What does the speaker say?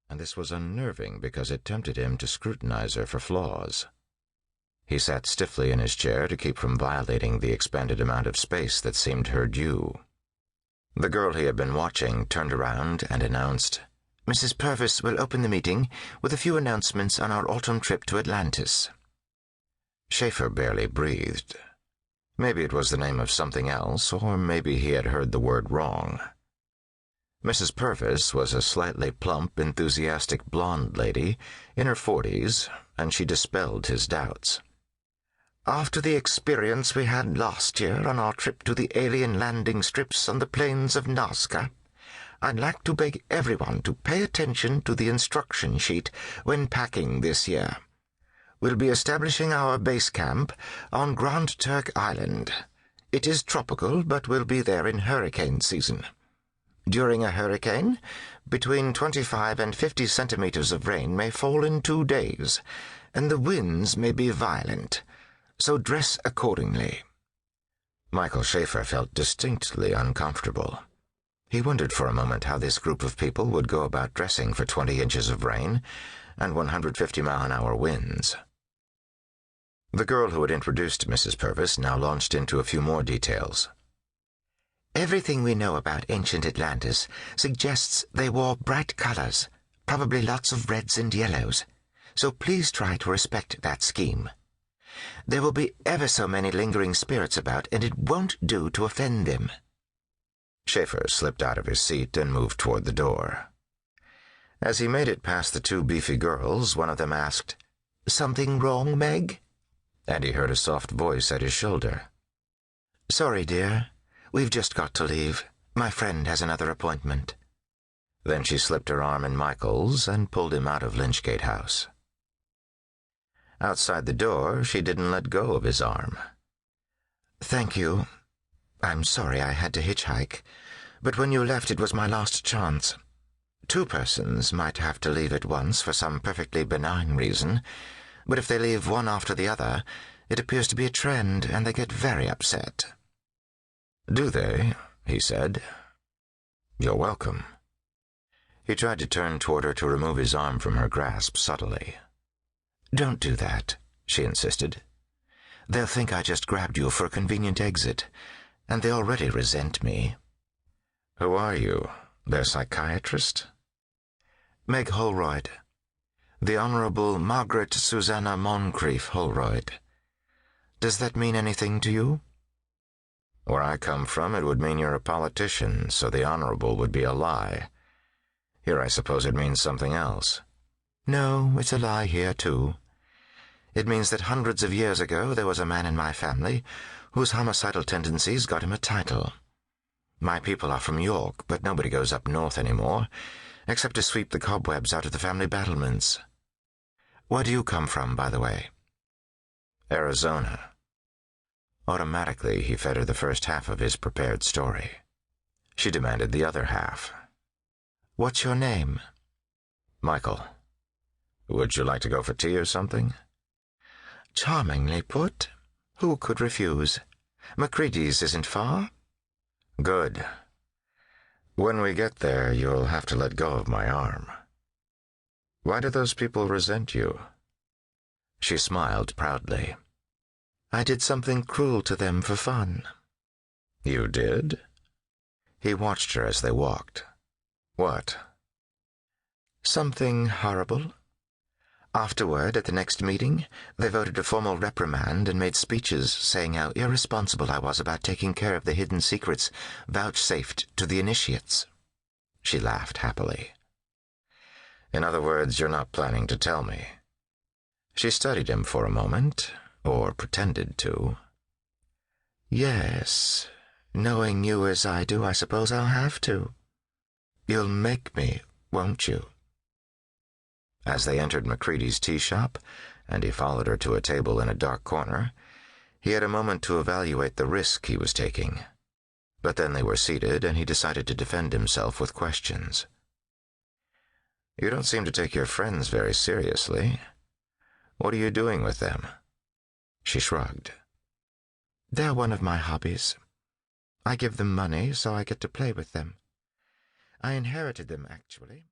and this was unnerving because it tempted him to scrutinize her for flaws. He sat stiffly in his chair to keep from violating the expanded amount of space that seemed her due. The girl he had been watching turned around and announced, "Mrs. Purvis will open the meeting with a few announcements on our autumn trip to Atlantis." Schaefer barely breathed. Maybe it was the name of something else, or maybe he had heard the word wrong. Mrs. Purvis was a slightly plump, enthusiastic blonde lady in her 40s, and she dispelled his doubts. "After the experience we had last year on our trip to the alien landing strips on the plains of Nazca, I'd like to beg everyone to pay attention to the instruction sheet when packing this year. We'll be establishing our base camp on Grand Turk Island. It is tropical, but we'll be there in hurricane season. During a hurricane, between 25 and 50 centimeters of rain may fall in 2 days, and the winds may be violent, so dress accordingly." Michael Schaefer felt distinctly uncomfortable. He wondered for a moment how this group of people would go about dressing for 20 inches of rain and 150-mile-an-hour winds. The girl who had introduced Mrs. Purvis now launched into a few more details. "Everything we know about ancient Atlantis suggests they wore bright colors, probably lots of reds and yellows, so please try to respect that scheme. There will be ever so many lingering spirits about, and it won't do to offend them." Schaefer slipped out of his seat and moved toward the door. As he made it past the 2 beefy girls, one of them asked, "Something wrong, Meg?" And he heard a soft voice at his shoulder. "Sorry, dear. We've just got to leave. My friend has another appointment." Then she slipped her arm in Michael's and pulled him out of Lynchgate House. Outside the door, she didn't let go of his arm. "Thank you. I'm sorry I had to hitchhike, but when you left it was my last chance. 2 persons might have to leave at once for some perfectly benign reason, but if they leave one after the other, it appears to be a trend, and they get very upset." "Do they?" he said. "You're welcome." He tried to turn toward her to remove his arm from her grasp subtly. "Don't do that," she insisted. "They'll think I just grabbed you for a convenient exit, and they already resent me." "Who are you? Their psychiatrist?" "Meg Holroyd. The Honorable Margaret Susanna Moncrief Holroyd. Does that mean anything to you?" "Where I come from, it would mean you're a politician, so the honorable would be a lie. Here I suppose it means something else." "No, it's a lie here, too. It means that hundreds of years ago there was a man in my family whose homicidal tendencies got him a title. My people are from York, but nobody goes up north anymore, except to sweep the cobwebs out of the family battlements. Where do you come from, by the way?" "Arizona." Automatically, he fed her the first half of his prepared story. She demanded the other half. "What's your name?" "Michael. Would you like to go for tea or something?" "Charmingly put. Who could refuse? Macready's isn't far." "Good. When we get there, you'll have to let go of my arm. Why do those people resent you?" She smiled proudly. "I did something cruel to them for fun." "You did?" He watched her as they walked. "What?" "Something horrible. Afterward, at the next meeting, they voted a formal reprimand and made speeches saying how irresponsible I was about taking care of the hidden secrets vouchsafed to the initiates." She laughed happily. "In other words, you're not planning to tell me." She studied him for a moment, or pretended to. "Yes, knowing you as I do, I suppose I'll have to. You'll make me, won't you?" As they entered Macready's tea shop, and he followed her to a table in a dark corner, he had a moment to evaluate the risk he was taking. But then they were seated, and he decided to defend himself with questions. "You don't seem to take your friends very seriously. What are you doing with them?" She shrugged. "They're one of my hobbies. I give them money, so I get to play with them. I inherited them, actually."